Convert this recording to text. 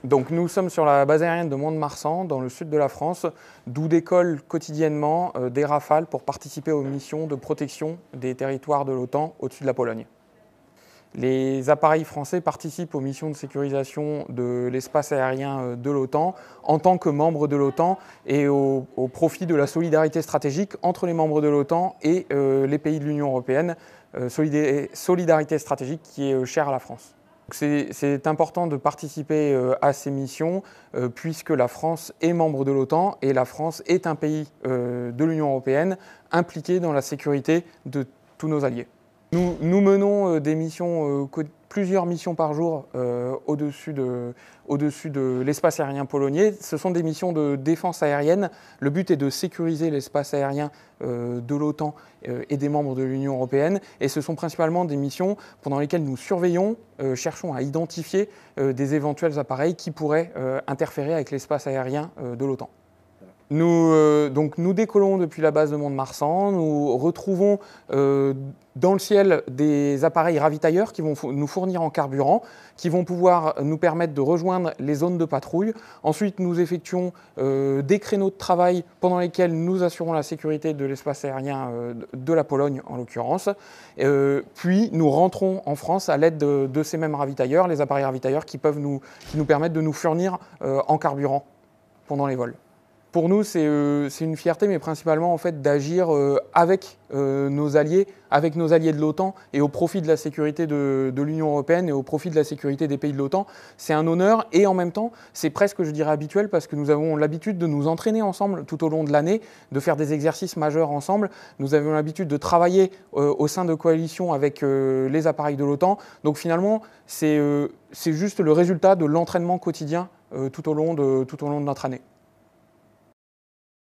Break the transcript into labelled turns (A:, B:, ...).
A: Donc nous sommes sur la base aérienne de Mont-de-Marsan, dans le sud de la France, d'où décollent quotidiennement des Rafales pour participer aux missions de protection des territoires de l'OTAN au-dessus de la Pologne. Les appareils français participent aux missions de sécurisation de l'espace aérien de l'OTAN en tant que membres de l'OTAN et au profit de la solidarité stratégique entre les membres de l'OTAN et les pays de l'Union européenne, solidarité stratégique qui est chère à la France. C'est important de participer à ces missions puisque la France est membre de l'OTAN et la France est un pays de l'Union européenne impliqué dans la sécurité de tous nos alliés. Nous menons des missions, plusieurs missions par jour au-dessus de l'espace aérien polonais. Ce sont des missions de défense aérienne. Le but est de sécuriser l'espace aérien de l'OTAN et des membres de l'Union européenne. Et ce sont principalement des missions pendant lesquelles nous surveillons, cherchons à identifier des éventuels appareils qui pourraient interférer avec l'espace aérien de l'OTAN. Nous décollons depuis la base de Mont-de-Marsan, nous retrouvons dans le ciel des appareils ravitailleurs qui vont nous fournir en carburant, qui vont pouvoir nous permettre de rejoindre les zones de patrouille. Ensuite, nous effectuons des créneaux de travail pendant lesquels nous assurons la sécurité de l'espace aérien de la Pologne en l'occurrence. Puis nous rentrons en France à l'aide de ces mêmes ravitailleurs, les appareils ravitailleurs qui nous permettent de nous fournir en carburant pendant les vols. Pour nous, c'est une fierté, mais principalement en fait, d'agir avec nos alliés de l'OTAN et au profit de la sécurité de l'Union européenne et au profit de la sécurité des pays de l'OTAN. C'est un honneur et en même temps, c'est presque, je dirais, habituel parce que nous avons l'habitude de nous entraîner ensemble tout au long de l'année, de faire des exercices majeurs ensemble. Nous avons l'habitude de travailler au sein de coalitions avec les appareils de l'OTAN. Donc finalement, c'est juste le résultat de l'entraînement quotidien tout au long de notre année.